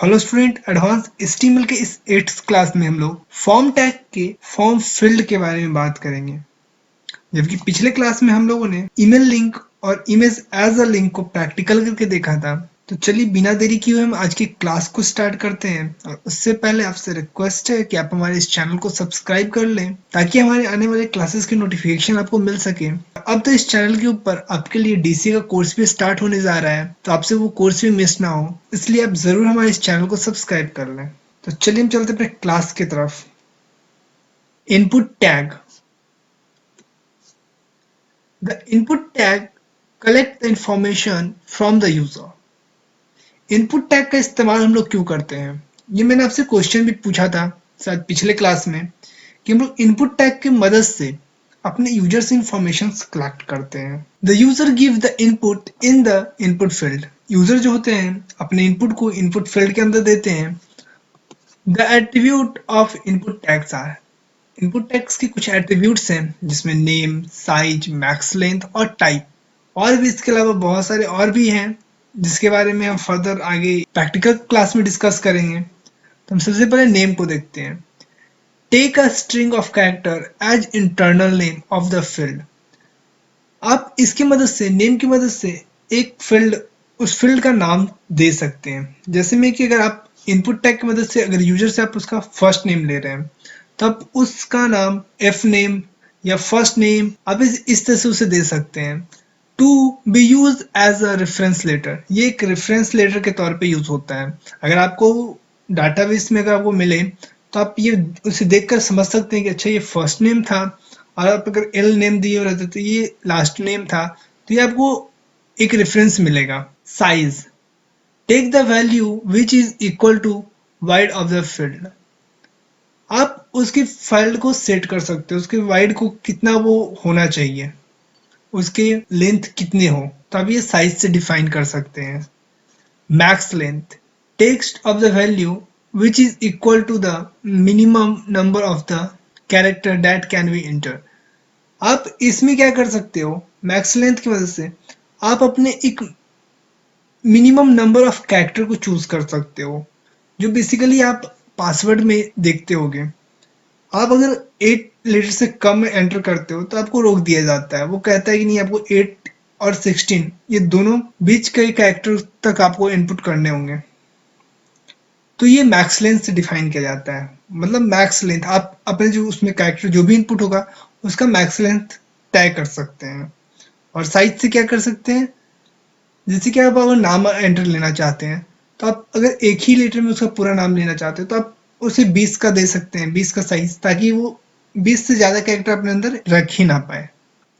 Hello student, advance HTML के इस 8th class में हम लोग फॉर्म टैग के फॉर्म फील्ड के बारे में बात करेंगे। जबकि पिछले क्लास में हम लोगों ने ईमेल लिंक और इमेज एज अ लिंक को प्रैक्टिकल करके देखा था। तो चलिए बिना देरी किए हुए हम आज की क्लास को स्टार्ट करते हैं। और उससे पहले आपसे रिक्वेस्ट है कि आप हमारे इस चैनल को सब्सक्राइब कर लें ताकि हमारे आने वाले क्लासेस की नोटिफिकेशन आपको मिल सके। अब तो इस चैनल के ऊपर आपके लिए डीसी का कोर्स भी स्टार्ट होने जा रहा है, तो आपसे वो कोर्स भी मिस ना हो, इसलिए आप जरूर हमारे इस चैनल को सब्सक्राइब कर लें। तो चलिए हम चलते अपने क्लास की तरफ। Input tag. The input tag collect the information from the user. Input tag का इस्तेमाल हम लोग क्यों करते हैं? ये मैंने आपसे क्वेश्चन भी पूछा था शायद पिछले क्लास में कि हम लोग इनपुट टैग की मदद से अपने यूजर से इंफॉर्मेशन कलेक्ट करते हैं। The user give the input in the input field. User जो होते हैं अपने इनपुट को इनपुट फील्ड के अंदर देते हैं। The attribute of input tags are. Input tags की कुछ एट्रीब्यूट्स हैं जिसमें नेम, साइज, मैक्स लेंथ और टाइप, और भी इसके अलावा बहुत सारे और भी हैं जिसके बारे में हम फर्दर आगे प्रैक्टिकल क्लास में डिस्कस करेंगे। तो हम सबसे पहले नेम को देखते हैं। Take a string of character as internal name of the field. आप इसकी मदद से, नेम की मदद से एक फील्ड, उस फील्ड का नाम दे सकते हैं। जैसे में कि अगर आप इनपुट टैग की मदद से अगर यूजर से आप उसका फर्स्ट नेम ले रहे हैं तब उसका नाम एफ नेम या फर्स्ट नेम आप इस तरह से उसे दे सकते हैं। To be use as a reference letter. ये एक रेफरेंस लेटर के तौर पे यूज होता है। अगर आपको डाटाबेस में अगर आपको मिले तो आप ये उसे देखकर समझ सकते हैं कि अच्छा ये फर्स्ट नेम था, और आप अगर एल नेम दिए रहते तो ये लास्ट नेम था, तो ये आपको एक रेफरेंस मिलेगा। Size. Take the value which is equal to wide of the field. आप उसकी फाइल को सेट कर सकते हो, उसके वाइड को कितना वो होना चाहिए, उसके लेंथ कितने हो, तो आप ये साइज से डिफाइन कर सकते हैं। Max length. Text of the value which is equal to the minimum number of the character that can be enter. आप इसमें क्या कर सकते हो, मैक्स लेंथ की वजह से आप अपने एक मिनिमम नंबर ऑफ कैरेक्टर को चूज कर सकते हो, जो बेसिकली आप पासवर्ड में देखते होगे। आप अगर 8 लेटर से कम एंटर करते हो तो आपको रोक दिया जाता है। वो कहता है कि नहीं, आपको 8 और 16 ये दोनों बीच के कैरेक्टर तक आपको इनपुट करने होंगे। तो ये मैक्स लेंथ से डिफाइन किया जाता है। मतलब मैक्स लेंथ आप अपने जो उसमें कैरेक्टर जो भी इनपुट होगा उसका मैक्स लेंथ तय कर सकते हैं। और साइज से क्या कर सकते हैं, जैसे कि आप अगर नाम एंटर लेना चाहते हैं तो आप अगर एक ही लेटर में उसका पूरा नाम लेना चाहते हो तो आप उसे 20 का दे सकते हैं, 20 का साइज, ताकि वो 20 से ज्यादा कैरेक्टर अपने अंदर रख ही ना पाए।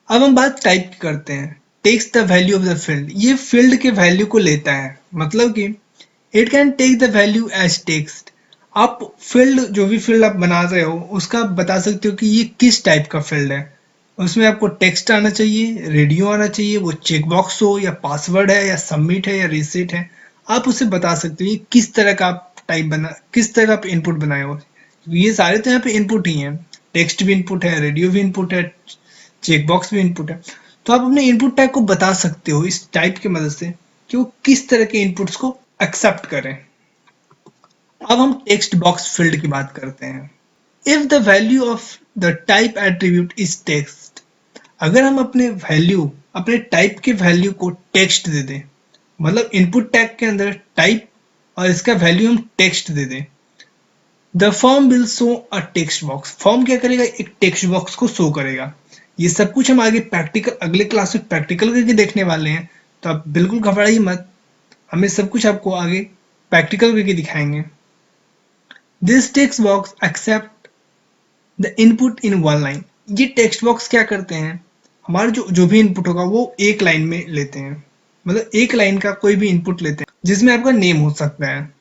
अब हम बात टाइप की करते हैं। Takes the value of the field. ये फील्ड के वैल्यू को लेता है, मतलब कि it can take the value as text. आप फील्ड, जो भी फील्ड आप बना रहे हो उसका आप बता सकते हो कि ये किस टाइप का फील्ड है। उसमें आपको टेक्स्ट आना चाहिए, रेडियो आना चाहिए, वो चेकबॉक्स हो या पासवर्ड है या सबमिट है या रीसेट है। आप उसे बता सकते हो ये किस तरह का आप टाइप बना, किस तरह का आप इनपुट बनाए हो। ये सारे तो यहाँ पे इनपुट ही हैं। टेक्स्ट भी इनपुट है, रेडियो भी इनपुट है, चेकबॉक्स भी इनपुट है। तो आप अपने इनपुट टाइप को बता सकते हो इस टाइप की मदद से कि वो किस तरह के इनपुट्स को एक्सेप्ट करें। अब हम टेक्स्ट बॉक्स फील्ड की बात करते हैं। If the value of the type attribute is text. अगर हम अपने वैल्यू, अपने टाइप के वैल्यू को टेक्स्ट दे दें, मतलब इनपुट टैग के अंदर टाइप और इसका वैल्यू हम टेक्स्ट दे दें, the form will show a text box. Form क्या करेगा, एक टेक्स्ट बॉक्स को शो करेगा। ये सब कुछ हम आगे प्रैक्टिकल, अगले क्लास में प्रैक्टिकल करके देखने वाले हैं, तो आप बिल्कुल घबराइए मत, हमें सब कुछ आपको आगे प्रैक्टिकल करके दिखाएंगे। This text box except the input in one line. ये टेक्स्ट बॉक्स क्या करते हैं, हमारा जो भी इनपुट होगा वो एक लाइन में लेते हैं, मतलब एक लाइन का कोई भी इनपुट लेते हैं जिसमें आपका नेम हो सकता है।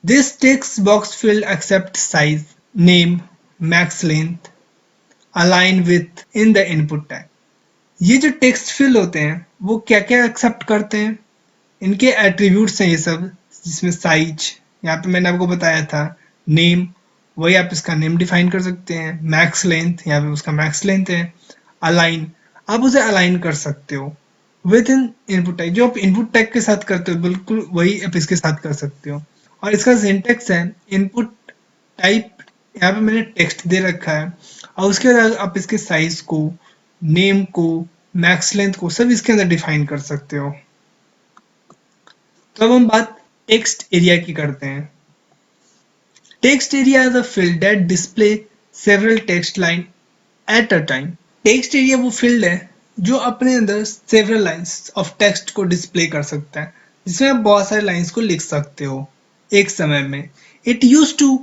This text box field except size, name, max length, align with in the input tag. ये जो टेक्स्ट फील्ड होते हैं वो क्या क्या एक्सेप्ट करते हैं, इनके एट्रीब्यूट्स हैं ये सब, जिसमें साइज, यहाँ पे मैंने आपको बताया था, नेम, वही आप इसका नेम डिफाइन कर सकते हैं, मैक्स लेंथ, यहाँ पे उसका मैक्स लेंथ है, अलाइन, आप उसे अलाइन कर सकते हो विद इन इनपुट टैग। जो आप इनपुट टैग के साथ करते हो बिल्कुल वही आप इसके साथ कर सकते हो। और इसका सिंटेक्स है इनपुट टाइप, यहाँ पे मैंने टेक्स्ट दे रखा है और उसके बाद आप इसके साइज को, नेम को, मैक्स लेंथ को सब इसके अंदर डिफाइन कर सकते हो। तो अब हम बात टेक्स्ट एरिया की करते हैं। Text area is a field that display several text line at a time. Text area वो फील्ड है जो अपने अंदर सेवरल लाइंस ऑफ टेक्स्ट को डिस्प्ले कर सकता है, जिसमें आप बहुत सारे लाइंस को लिख सकते हो एक समय में। It use to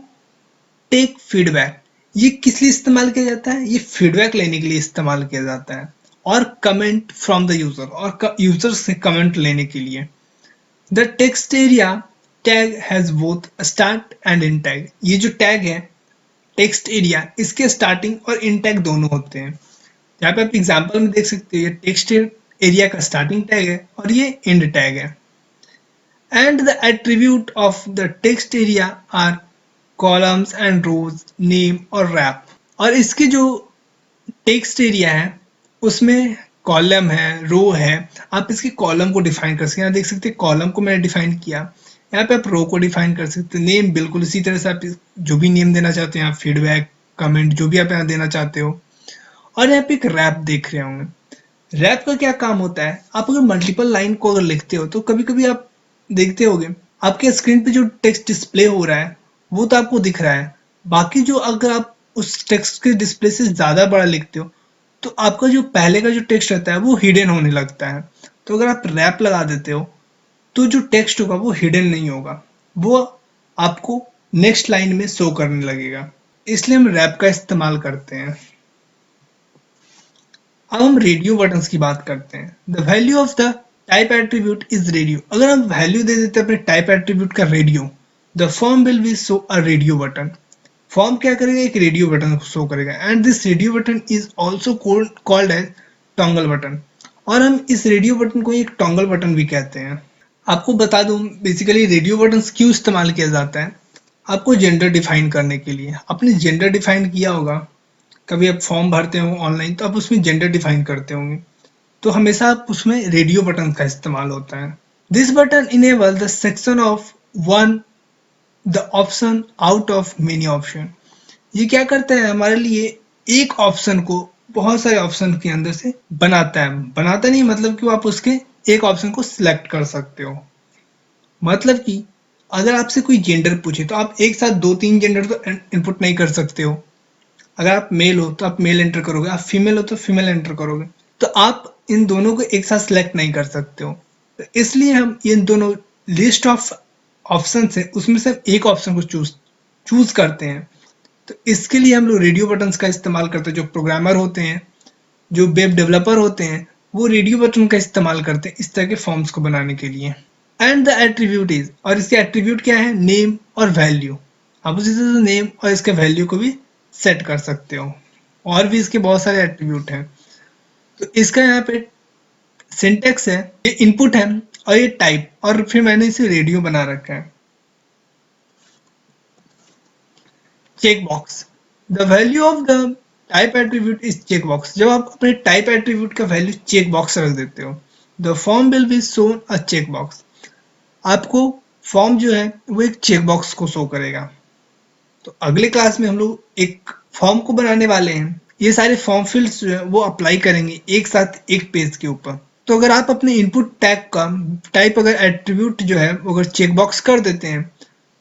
take feedback. ये किस लिए इस्तेमाल किया जाता है? ये फीडबैक लेने के लिए इस्तेमाल किया जाता है, और कमेंट फ्रॉम द यूजर, और यूजर से कमेंट लेने के लिए। The text area tag has both start and in tag. ये जो टैग है टेक्स्ट एरिया, इसके स्टार्टिंग और इन टैग दोनों होते हैं। यहाँ पे आप एग्जाम्पल में देख सकते हो, ये टेक्स्ट एरिया का स्टार्टिंग टैग है और ये एंड टैग है। And the attribute of the text area are columns and rows, name और रैप। और इसके जो टेक्स्ट एरिया है उसमें कॉलम है, रो है। आप इसके कॉलम को डिफाइन कर सकते हैं। यहाँ देख सकते हैं कॉलम को मैंने डिफाइन किया, यहाँ पे आप रो को डिफाइन कर सकते हैं। नेम बिल्कुल इसी तरह से आप जो भी नेम देना चाहते हैं, आप फीडबैक, कमेंट, जो भी आप यहाँ देना चाहते हो। और यहाँ पे एक रैप देख रहे होंगे। रैप का क्या काम होता है? आप अगर मल्टीपल लाइन को अगर लिखते हो तो कभी कभी आप देखते होगे आपके स्क्रीन पे जो टेक्स्ट डिस्प्ले हो रहा है वो तो आपको दिख रहा है, बाकी जो अगर आप उस टेक्स्ट के डिस्प्ले से ज्यादा बड़ा लिखते हो तो आपका जो पहले का जो टेक्स्ट रहता है वो हिडन होने लगता है। तो अगर आप रैप लगा देते हो तो जो टेक्स्ट होगा वो हिडन नहीं होगा, वो आपको नेक्स्ट लाइन में शो करने लगेगा। इसलिए हम रैप का इस्तेमाल करते हैं। अब हम रेडियो बटन्स की बात करते हैं। The value of the type attribute is radio. अगर हम वैल्यू दे देते हैं अपने टाइप एट्रीब्यूट का radio, the form will be show a radio button. Form क्या करेगा? एक रेडियो बटन शो करेगा। And this radio button is also called as toggle button. और हम इस रेडियो बटन को एक टॉन्गल बटन भी कहते हैं। आपको बता दूं बेसिकली रेडियो बटन क्यों इस्तेमाल किया जाता है। आपको जेंडर डिफाइन करने के लिए। आपने जेंडर डिफाइन किया होगा, कभी आप फॉर्म भरते हो ऑनलाइन तो आप उसमें जेंडर डिफाइन करते होंगे, तो हमेशा आप उसमें रेडियो बटन का इस्तेमाल होता है। This button enable the section of one the option out of many option. ये क्या करता है? हमारे लिए एक ऑप्शन को बहुत सारे ऑप्शन के अंदर से बनाता है। बनाता नहीं मतलब कि आप उसके एक ऑप्शन को सिलेक्ट कर सकते हो। मतलब कि अगर आपसे कोई जेंडर पूछे तो आप एक साथ दो तीन जेंडर तो इनपुट नहीं कर सकते हो। अगर आप मेल हो तो आप मेल एंटर करोगे, आप फीमेल हो तो फीमेल एंटर करोगे, तो आप इन दोनों को एक साथ सिलेक्ट नहीं कर सकते हो। तो इसलिए हम इन दोनों लिस्ट ऑफ ऑप्शन है उसमें से एक ऑप्शन को चूज करते हैं। तो इसके लिए हम लोग रेडियो बटन्स का इस्तेमाल करते हैं। जो प्रोग्रामर होते हैं, जो वेब डेवलपर होते हैं, वो रेडियो बटन का इस्तेमाल करते हैं इस तरह के फॉर्म्स को बनाने के लिए। एंड द एट्रीब्यूट इज, और इसके एट्रीब्यूट क्या है? नेम और वैल्यू। आप उसी तरह से नेम और इसके वैल्यू को भी सेट कर सकते हो। और भी इसके बहुत सारे एट्रीब्यूट हैं। तो इसका यहाँ पे सिंटेक्स है, ये इनपुट है और ये टाइप, और फिर मैंने इसे रेडियो बना रखा है। Check box, the value of the type attribute is check box. जब आप अपने टाइप एट्रीब्यूट का वैल्यू चेक बॉक्स रख देते हो, the form will be shown a check box. आपको फॉर्म जो है वो एक चेक बॉक्स को शो करेगा। तो अगले क्लास में हम लोग एक फॉर्म को बनाने वाले हैं। ये सारे फॉर्म फिल्ड्स जो है वो अप्लाई करेंगे एक साथ एक पेज के ऊपर। तो अगर आप अपने इनपुट टैग का टाइप अगर एट्रीब्यूट जो है वो अगर चेक बॉक्स कर देते हैं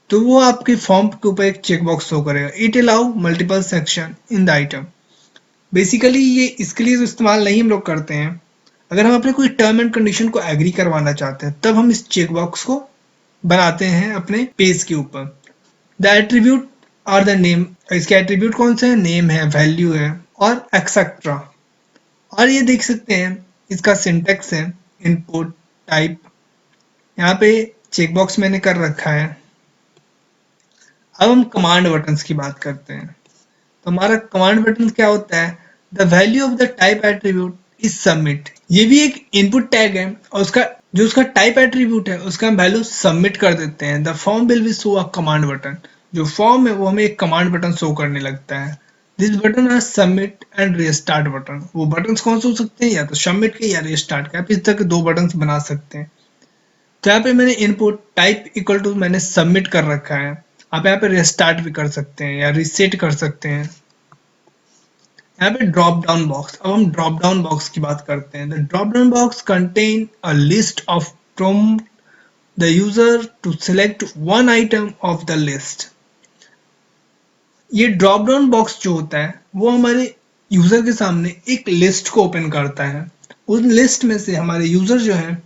तो वो आपके फॉर्म के ऊपर एक चेक बॉक्स शो करेगा। It allow multiple section in the item. Basically ये इसके लिए तो इस्तेमाल नहीं हम लोग करते हैं। अगर हम अपने कोई टर्म एंड कंडीशन को एग्री करवाना चाहते हैं तब हम इस चेक बॉक्स को बनाते हैं अपने पेज के ऊपर। द एट्रीब्यूट और द नेम, इसके एट्रीब्यूट कौन से हैं? नेम है, वैल्यू है और एक्सेट्रा। और ये देख सकते हैं इसका सिंटेक्स है इनपुट टाइप। यहाँ पे चेकबॉक्स मैंने कर रखा है। अब हम कमांड बटन्स की बात करते हैं। तो हमारा कमांड बटन क्या होता है? The value of the type attribute is submit. ये भी एक इनपुट टैग है और उसका टाइप एट्रीब्यूट है उसका हम वैल्यू सबमिट कर देते हैं। The form will be show a command button. जो फॉर्म है वो हमें एक कमांड बटन शो करने लगता है। दिस बटन है सबमिट एंड रीस्टार्ट बटन। वो बटन कौन से हो सकते हैं? या तो सबमिट के या रीस्टार्ट के। आप इस तरह के दो बटन बना सकते हैं। तो यहाँ पे मैंने इनपुट टाइप इक्वल टू मैंने सबमिट कर रखा है। आप यहाँ पे रिस्टार्ट भी कर सकते हैं या रीसेट कर सकते हैं। यहाँ पे ड्रॉप डाउन बॉक्स, अब हम ड्रॉप डाउन बॉक्स की बात करते हैं। The drop down box contain a list of prompt the user to select one item of the list। ये ड्रॉप डाउन बॉक्स जो होता है वो हमारे यूजर के सामने एक लिस्ट को ओपन करता है। उस लिस्ट में से हमारे यूजर जो है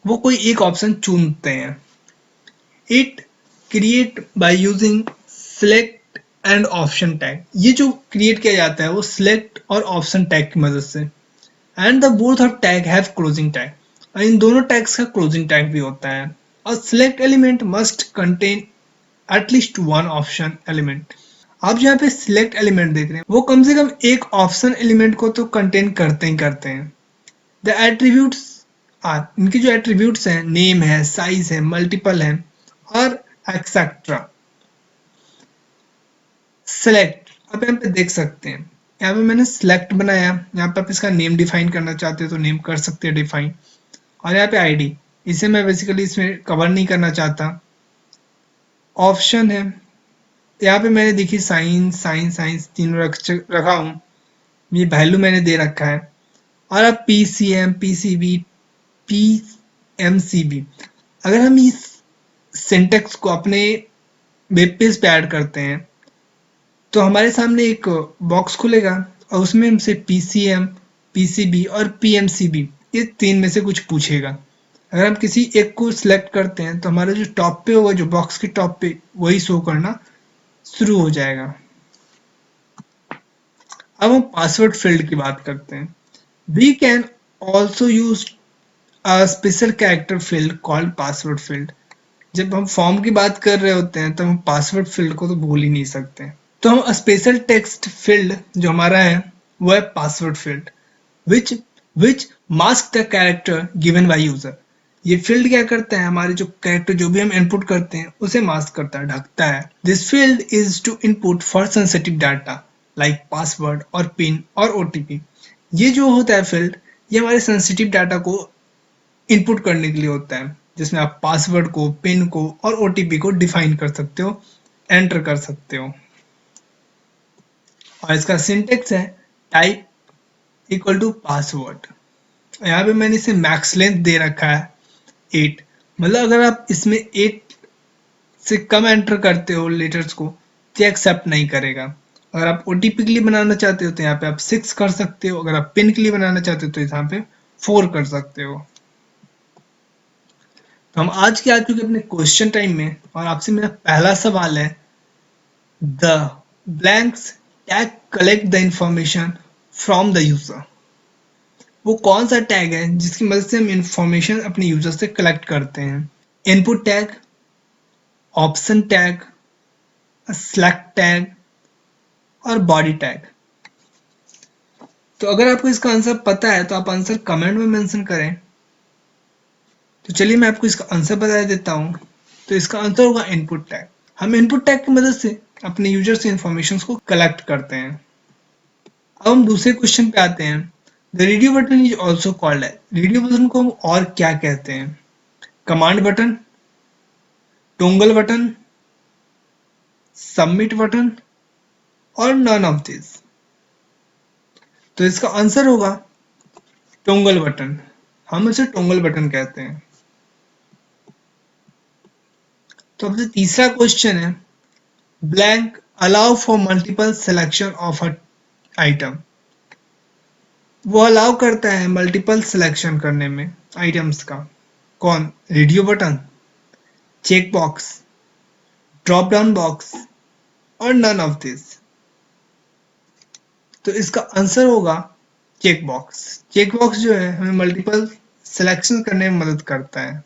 वो कोई एक ऑप्शन चुनते हैं। It create by using select and option tag. ये जो क्रिएट किया जाता है वो सिलेक्ट और ऑप्शन टैग की मदद से। And the both of tag have closing tag, और इन दोनों टैग्स का क्लोजिंग टैग भी होता है। और select element must contain at least one option element. आप जो यहाँ पे सिलेक्ट एलिमेंट देख रहे हैं वो कम से कम एक ऑप्शन एलिमेंट को तो कंटेन करते ही करते हैं। द एट्रीब्यूट्स आर, इनके जो एट्रीब्यूट्स हैं नेम है, साइज है, मल्टीपल है और एक्सेट्रा। सेलेक्ट, आप यहाँ पे देख सकते हैं, यहाँ पे मैंने सेलेक्ट बनाया। यहाँ पे आप इसका नेम डिफाइन करना चाहते हो तो नेम कर सकते हैं डिफाइन। और यहाँ पे आईडी, इसे मैं बेसिकली इसमें कवर नहीं करना चाहता। ऑप्शन है, यहाँ पे मैंने देखी साइन साइन साइंस तीनों रखा हूँ, ये वैल्यू मैंने दे रखा है। और अब पीसीएम, पीसीबी, पीएमसीबी, अगर हम इस सिंटेक्स को अपने वेब पेज पे ऐड करते हैं तो हमारे सामने एक बॉक्स खुलेगा और उसमें हमसे पीसीएम, पीसीबी और पीएमसीबी ये तीन में से कुछ पूछेगा। अगर हम किसी एक को सिलेक्ट करते हैं तो हमारा जो टॉप पे होगा, जो बॉक्स के टॉप पे, वही शो करना शुरू हो जाएगा। अब हम पासवर्ड फील्ड की बात करते हैं। We can also use a special character field called password field. जब हम फॉर्म की बात कर रहे होते हैं तो हम पासवर्ड फील्ड को तो भूल ही नहीं सकते। तो हम स्पेशल टेक्स्ट फील्ड जो हमारा है वो है password field, which which mask the character given by user. ये फील्ड क्या करता है, हमारे जो कैरेक्टर जो भी हम इनपुट करते हैं उसे मास्क करता है, ढकता है। This field is to input for sensitive data like password और पिन और ओटीपी। ये जो होता है फील्ड, ये हमारे सेंसिटिव डाटा को इनपुट करने के लिए होता है, जिसमें आप पासवर्ड को, पिन को और ओटीपी को डिफाइन कर सकते हो, एंटर कर सकते हो। और इसका सिंटेक्स है टाइप इक्वल टू पासवर्ड। यहाँ पे मैंने इसे मैक्स लेंथ दे रखा है 8, मतलब अगर आप इसमें 8 से कम एंटर करते हो लेटर्स को तो एक्सेप्ट नहीं करेगा। अगर आप ओटीपी के लिए बनाना चाहते हो तो यहाँ पे आप 6 कर सकते हो, अगर आप पिन के लिए बनाना चाहते हो तो यहाँ पे 4 कर सकते हो। तो हम आज के आ चुके अपने क्वेश्चन टाइम में, और आपसे मेरा पहला सवाल है, the blanks tag collect the information from the user. वो कौन सा टैग है जिसकी मदद से हम इंफॉर्मेशन अपने यूजर से कलेक्ट करते हैं? Input tag, option tag, select tag और बॉडी टैग। तो अगर आपको इसका आंसर पता है तो आप आंसर कमेंट में मेंशन करें। तो चलिए मैं आपको इसका आंसर बता देता हूँ। तो इसका आंसर होगा इनपुट टैग। हम इनपुट टैग की मदद से अपने यूजर से इंफॉर्मेशन को कलेक्ट करते हैं। अब हम दूसरे क्वेश्चन पे आते हैं। The radio button is also called है। रेडियो बटन को हम और क्या कहते हैं? Command button, toggle button, submit button और नन ऑफ दिस। तो इसका आंसर होगा टोंगल बटन। हम इसे टोंगल बटन कहते हैं। तो अब तीसरा क्वेश्चन है, blank allow for multiple selection of a item. वो अलाउ करता है मल्टीपल सिलेक्शन करने में आइटम्स का। कौन? Radio button, check box, drop down box और नन ऑफ दिस। तो इसका आंसर होगा चेक बॉक्स। चेक बॉक्स जो है हमें मल्टीपल सिलेक्शन करने में मदद करता है।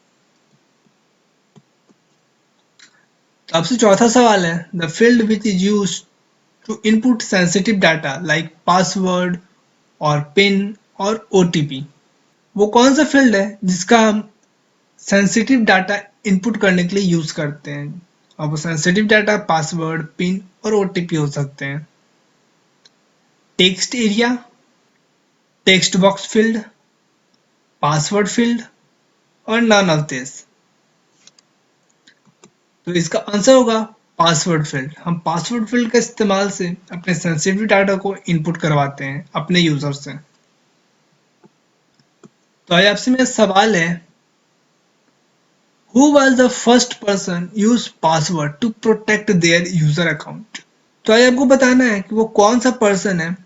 तो आपसे चौथा सवाल है, the field which is use to input sensitive data like password और पिन और ओटीपी। वो कौन सा फील्ड है जिसका हम सेंसिटिव डाटा इनपुट करने के लिए यूज करते हैं? और वो सेंसिटिव डाटा पासवर्ड, पिन और ओटीपी हो सकते हैं। Text area, text box field, password field और नन ऑफ दिस। तो इसका आंसर होगा पासवर्ड फील्ड। हम पासवर्ड फील्ड का इस्तेमाल से अपने सेंसिटिव डाटा को इनपुट करवाते हैं अपने यूजर से। तो आज आपसे मेरा सवाल है, Who was the first person use password to protect their user account? तो आज आपको बताना है कि वो कौन सा पर्सन है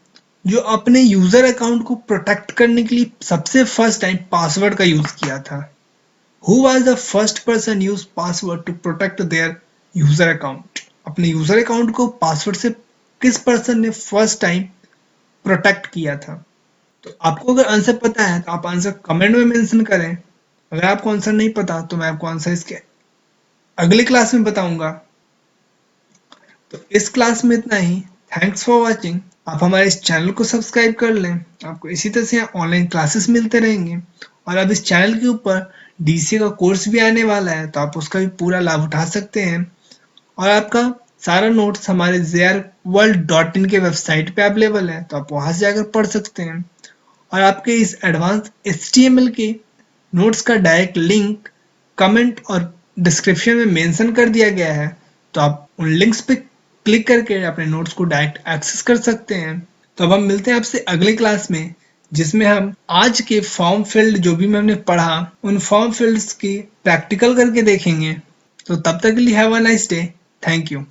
जो अपने यूजर अकाउंट को प्रोटेक्ट करने के लिए सबसे फर्स्ट टाइम पासवर्ड का यूज किया था। Who was the first person use password to protect their user account? अपने यूजर अकाउंट को पासवर्ड से किस पर्सन ने फर्स्ट टाइम प्रोटेक्ट किया था? तो आपको अगर आंसर पता है तो आप आंसर कमेंट में मेंशन करें। अगर आपको आंसर नहीं पता तो मैं आपको आंसर इसके अगले क्लास में बताऊंगा। तो इस क्लास में इतना ही। Thanks for watching. आप हमारे इस चैनल को सब्सक्राइब कर लें। आपको इसी तरह से ऑनलाइन क्लासेस मिलते रहेंगे और अब इस चैनल के ऊपर डीसीए का कोर्स भी आने वाला है, तो आप उसका भी पूरा लाभ उठा सकते हैं। और आपका सारा नोट्स हमारे zearworld.in के वेबसाइट पे अवेलेबल है, तो आप वहां से जाकर पढ़ सकते हैं। और आपके इस एडवांस HTML के नोट्स का डायरेक्ट लिंक कमेंट और डिस्क्रिप्शन में मेंशन कर दिया गया है, तो आप उन लिंक्स पे क्लिक करके अपने नोट्स को डायरेक्ट एक्सेस कर सकते हैं। तो अब हम मिलते हैं आपसे अगले क्लास में, जिसमें हम आज के फॉर्म फील्ड जो भी हमने पढ़ा उन फॉर्म फील्ड्स की प्रैक्टिकल करके देखेंगे। तो तब तक के लिए have a nice day. Thank you.